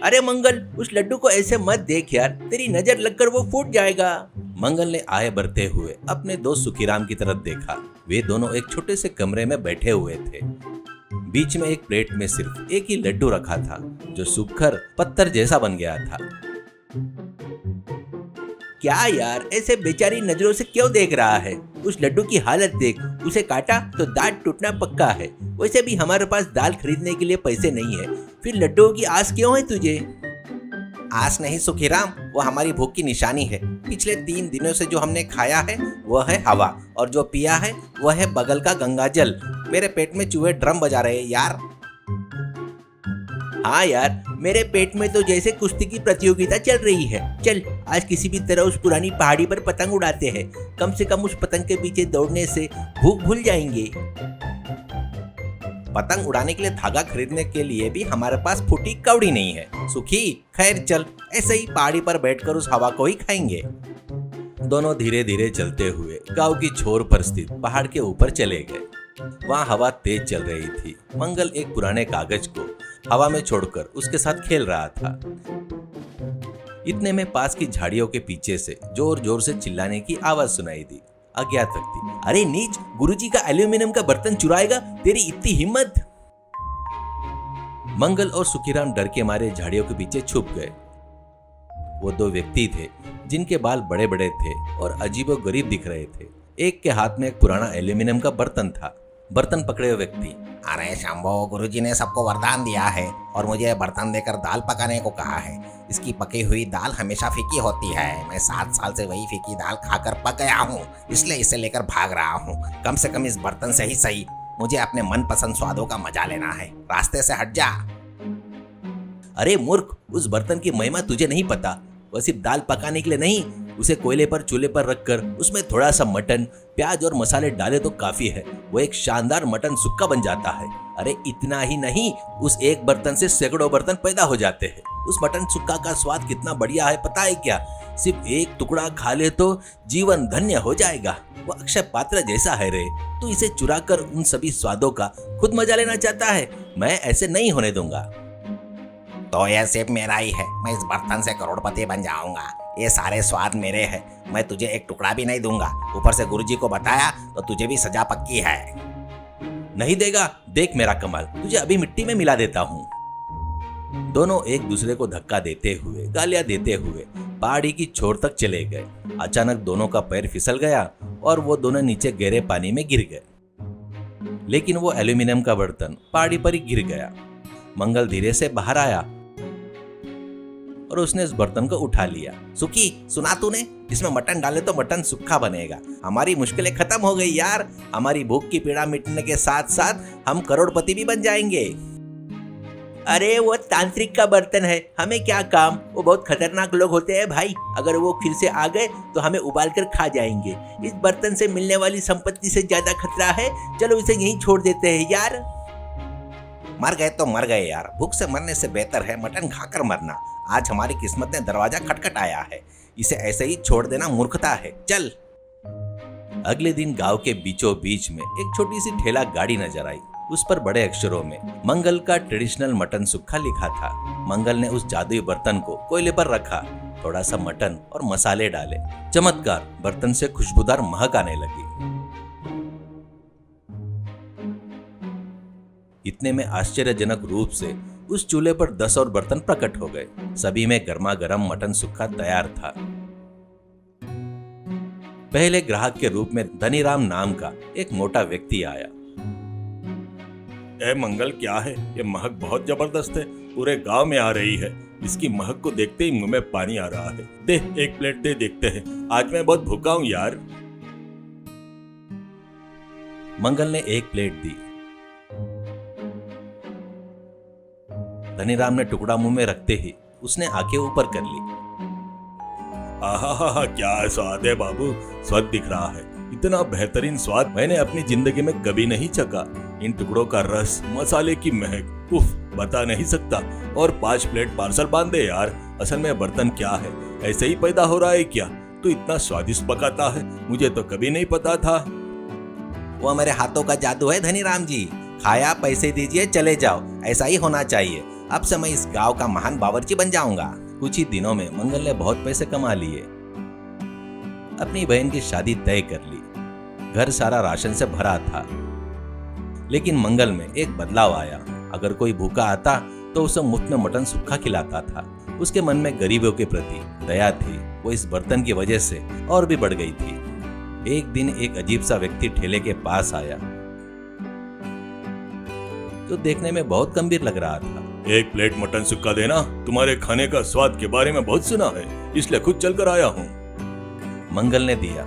अरे मंगल, उस लड्डू को ऐसे मत देख यार, तेरी नजर लगकर वो फूट जाएगा। मंगल ने आए बढ़ते हुए अपने दोस्त सुखीराम की तरफ देखा। वे दोनों एक छोटे से कमरे में बैठे हुए थे। बीच में एक प्लेट में सिर्फ एक ही लड्डू रखा था, जो सूखकर पत्थर जैसा बन गया था। क्या यार, ऐसे बेचारी नजरों से क्यों देख रहा है? उस लड्डू की हालत देख, उसे काटा तो दांत टूटना पक्का है। वैसे भी हमारे पास दाल खरीदने के लिए पैसे नहीं है, फिर लड्डुओं की आस क्यों है तुझे? आस नहीं सुखीराम, वो हमारी भूख की निशानी है। पिछले 3 दिनों से जो हमने खाया है वह है हवा, और जो पिया है वह है बगल का गंगा जल। मेरे पेट में चूहे ड्रम बजा रहे हैं यार। हाँ यार, मेरे पेट में तो जैसे कुश्ती की प्रतियोगिता चल रही है। चल आज किसी भी तरह उस पुरानी पहाड़ी पर पतंग उड़ाते हैं। कम से कम उस पतंग के पीछे दौड़ने से भूख भूल जाएंगे। पतंग उड़ाने के लिए धागा खरीदने के लिए भी हमारे पास फूटी कौड़ी नहीं है सुखी। खैर चल, ऐसे ही पहाड़ी पर बैठकर उस हवा को ही खाएंगे। दोनों धीरे धीरे चलते हुए गांव की छोर पर स्थित पहाड़ के ऊपर चले गए। वहाँ हवा तेज चल रही थी। मंगल एक पुराने कागज को हवा में छोड़कर उसके साथ खेल रहा था। इतने में पास की झाड़ियों के पीछे से जोर जोर से चिल्लाने की आवाज सुनाई दी। अज्ञात व्यक्ति, अरे नीच, गुरुजी का एल्यूमिनियम का बर्तन चुराएगा, तेरी इतनी हिम्मत? मंगल और सुखीराम डर के मारे झाड़ियों के पीछे छुप गए। वो 2 व्यक्ति थे जिनके बाल बड़े बड़े थे और अजीबोगरीब दिख रहे थे। एक के हाथ में एक पुराना एल्यूमिनियम का बर्तन था। बर्तन पकड़े हुए व्यक्ति, अरे शंभो, गुरुजी ने सबको वरदान दिया है और मुझे बर्तन देकर दाल पकाने को कहा है। इसकी पकी हुई दाल हमेशा फीकी होती है। मैं 7 साल से वही फीकी दाल खाकर पक गया हूँ, इसलिए इसे लेकर भाग रहा हूँ। कम से कम इस बर्तन से ही सही मुझे अपने मनपसंद स्वादों का मजा लेना है। रास्ते से हट जा। अरे मूर्ख, उस बर्तन की महिमा तुझे नहीं पता। वह सिर्फ दाल पकाने के लिए नहीं, उसे कोयले पर चूल्हे पर रखकर उसमें थोड़ा सा मटन, प्याज और मसाले डाले तो काफी है। वो एक शानदार मटन सुक्का बन जाता है। अरे इतना ही नहीं, उस एक बर्तन से सैकड़ों बर्तन पैदा हो जाते हैं। उस मटन सुक्का का स्वाद कितना बढ़िया है पता है क्या? सिर्फ एक टुकड़ा खा ले तो जीवन धन्य हो जाएगा। वो अक्षय पात्र जैसा है रे। तू इसे चुरा कर उन सभी स्वादों का खुद मजा लेना चाहता है। मैं ऐसे नहीं होने दूंगा। तो यह सिर्फ मेरा ही है। मैं इस बर्तन से करोड़पति बन जाऊंगा। ये सारे स्वाद मेरे हैं। मैं तुझे एक टुकड़ा भी नहीं दूंगा। ऊपर से गुरुजी को बताया तो तुझे भी सजा पक्की है। नहीं देगा? देख मेरा कमाल, तुझे अभी मिट्टी में मिला देता हूँ। दोनों एक दूसरे को धक्का देते हुए, गालियां देते हुए पहाड़ी की छोर तक चले गए। अचानक दोनों का पैर फिसल गया और वो दोनों नीचे गहरे पानी में गिर गए। लेकिन वो एल्यूमिनियम का बर्तन पहाड़ी पर ही गिर गया। मंगल धीरे से बाहर आया और उसने इस बर्तन को उठा लिया। सुखी, सुना तूने? इसमें मटन डाले तो मटन सूखा बनेगा। हमारी मुश्किलें खत्म हो गई यार। हमारी भूख की पीड़ा मिटने के साथ साथ हम करोड़पति भी बन जाएंगे। अरे वो तांत्रिक का बर्तन है, हमें क्या काम? वो बहुत खतरनाक लोग होते हैं भाई। अगर वो फिर से आ गए तो हमें उबाल कर खा जाएंगे। इस बर्तन से मिलने वाली संपत्ति से ज्यादा खतरा है। चलो इसे यहीं छोड़ देते हैं यार। मर गए तो मर गए यार। भूख से मरने से बेहतर है मटन खाकर मरना। आज हमारी किस्मत ने दरवाजा खटखटाया है। इसे ऐसे ही छोड़ देना मूर्खता है। चल। अगले दिन गांव के बीचों बीच में एक छोटी सी ठेला गाड़ी नजर आई। उस पर बड़े अक्षरों में मंगल का ट्रेडिशनल मटन सुक्का लिखा था। मंगल ने उस जादुई बर्तन को कोयले पर रखा, थोड़ा सा मटन और मसाले डाले। चमत्कार, बर्तन से खुशबूदार महक आने लगी। इतने में आश्चर्यजनक रूप से उस चूल्हे पर 10 और बर्तन प्रकट हो गए। सभी में गर्मा गर्म मटन सुक्का तैयार था। पहले ग्राहक के रूप में धनीराम नाम का एक मोटा व्यक्ति आया। ए मंगल, क्या है ये महक? बहुत जबरदस्त है, पूरे गांव में आ रही है। इसकी महक को देखते ही मुंह में पानी आ रहा है। दे, एक प्लेट दे, देखते हैं। आज मैं बहुत भूखा हूं यार। मंगल ने एक प्लेट दी। धनीराम ने टुकड़ा मुंह में रखते ही उसने आंखें ऊपर कर ली। आहा, क्या स्वाद है बाबू। स्वाद दिख रहा है। इतना बेहतरीन स्वाद मैंने अपनी जिंदगी में कभी नहीं चखा। इन टुकड़ों का रस, मसाले की महक, उफ, बता नहीं सकता। और 5 प्लेट पार्सल बांध दे यार। असल में बर्तन क्या है, ऐसे ही पैदा हो रहा है क्या? तू इतना स्वादिष्ट पकाता है, मुझे तो कभी नहीं पता था। वो मेरे हाथों का जादू है धनीराम जी। खाया, पैसे दीजिए, चले जाओ। ऐसा ही होना चाहिए। अब से मैं इस गांव का महान बावर्ची बन जाऊंगा। कुछ ही दिनों में मंगल ने बहुत पैसे कमा लिए, अपनी बहन की शादी तय कर ली। घर सारा राशन से भरा था। लेकिन मंगल में एक बदलाव आया। अगर कोई भूखा आता तो उसे मुफ्त में मटन सूखा खिलाता था। उसके मन में गरीबों के प्रति दया थी, वो इस बर्तन की वजह से और भी बढ़ गई थी। एक दिन एक अजीब सा व्यक्ति ठेले के पास आया, जो देखने में बहुत गंभीर लग रहा था। एक प्लेट मटन सुक्का देना, तुम्हारे खाने का स्वाद के बारे में बहुत सुना है, इसलिए खुद चलकर आया हूँ। मंगल ने दिया।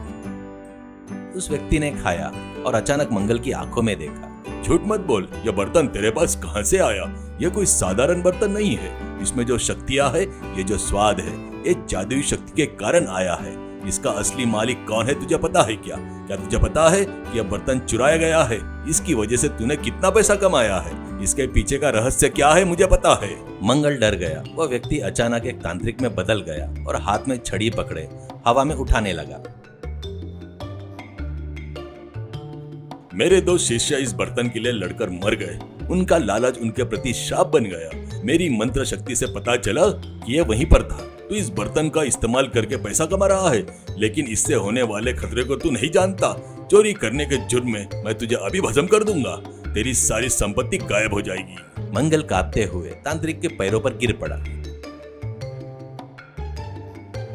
उस व्यक्ति ने खाया और अचानक मंगल की आंखों में देखा। झूठ मत बोल, यह बर्तन तेरे पास कहाँ से आया? यह कोई साधारण बर्तन नहीं है। इसमें जो शक्तियाँ है, ये जो स्वाद है, ये जादुई शक्ति के कारण आया है। इसका असली मालिक कौन है तुझे पता है क्या? क्या तुझे पता है कि यह बर्तन चुराया गया है? इसकी वजह से तूने कितना पैसा कमाया है? इसके पीछे का रहस्य क्या है मुझे पता है। मंगल डर गया। वह व्यक्ति अचानक एक तांत्रिक में बदल गया और हाथ में छड़ी पकड़े हवा में उठाने लगा। मेरे दो शिष्य इस बर्तन के लिए लड़कर मर गए। उनका लालच उनके प्रति शाप बन गया। मेरी मंत्र शक्ति से पता चला कि यह वहीं पर था। तू इस बर्तन का इस्तेमाल करके पैसा कमा रहा है, लेकिन इससे होने वाले खतरे को तू नहीं जानता। चोरी करने के जुर्म में मैं तुझे अभी भस्म कर दूंगा। तेरी सारी संपत्ति गायब हो जाएगी। मंगल कांपते हुए तांत्रिक के पैरों पर गिर पड़ा।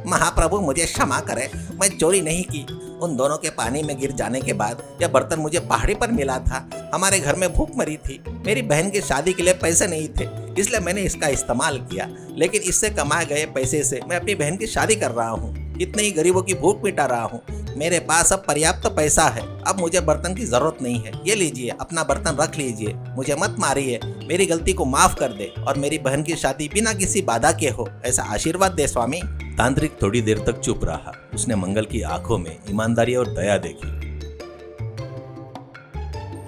महाप्रभु मुझे क्षमा करे, मैं चोरी नहीं की। उन दोनों के पानी में गिर जाने के बाद यह बर्तन मुझे पहाड़ी पर मिला था। हमारे घर में भूख मरी थी। मेरी बहन की शादी के लिए पैसे नहीं थे, इसलिए मैंने इसका इस्तेमाल किया। लेकिन इससे कमाए गए पैसे से मैं अपनी बहन की शादी कर रहा हूँ। कितने ही गरीबों की भूख मिटा रहा हूँ। मेरे पास अब पर्याप्त पैसा है। अब मुझे बर्तन की जरूरत नहीं है। ये लीजिए, अपना बर्तन रख लीजिए। मुझे मत मारिए, मेरी गलती को माफ कर दे और मेरी बहन की शादी बिना किसी बाधा के हो, ऐसा आशीर्वाद दे स्वामी। तांत्रिक थोड़ी देर तक चुप रहा। उसने मंगल की आंखों में ईमानदारी और दया देखी।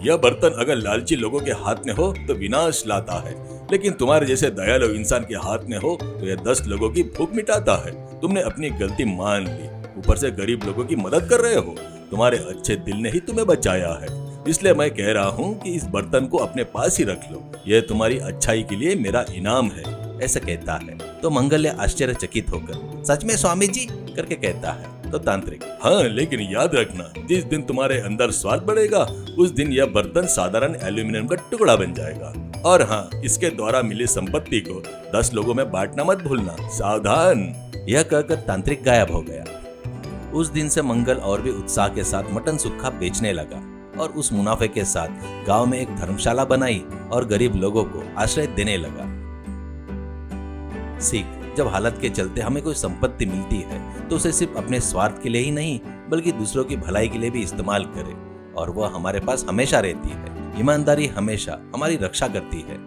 यह बर्तन अगर लालची लोगों के हाथ में हो तो विनाश लाता है, लेकिन तुम्हारे जैसे दयालु इंसान के हाथ में हो तो यह 10 लोगों की भूख मिटाता है। तुमने अपनी गलती मान ली, ऊपर से गरीब लोगों की मदद कर रहे हो। तुम्हारे अच्छे दिल ने ही तुम्हें बचाया है। इसलिए मैं कह रहा हूँ कि इस बर्तन को अपने पास ही रख लो। यह तुम्हारी अच्छाई के लिए मेरा इनाम है, ऐसा कहता है। तो मंगल ने आश्चर्यचकित होकर सच में स्वामी जी करके कहता है। तो तांत्रिक, हाँ, लेकिन याद रखना, जिस दिन तुम्हारे अंदर स्वाद बढ़ेगा उस दिन यह बर्तन साधारण एल्यूमिनियम का टुकड़ा बन जाएगा। और हाँ, इसके द्वारा मिली संपत्ति को 10 लोगों में बांटना मत भूलना। सावधान। यह कहकर तांत्रिक गायब हो गया। उस दिन से मंगल और भी उत्साह के साथ मटन सूखा बेचने लगा और उस मुनाफे के साथ गांव में एक धर्मशाला बनाई और गरीब लोगों को आश्रय देने लगा। सीख, जब हालत के चलते हमें कोई संपत्ति मिलती है तो उसे सिर्फ अपने स्वार्थ के लिए ही नहीं बल्कि दूसरों की भलाई के लिए भी इस्तेमाल करें और वह हमारे पास हमेशा रहती है। ईमानदारी हमेशा हमारी रक्षा करती है।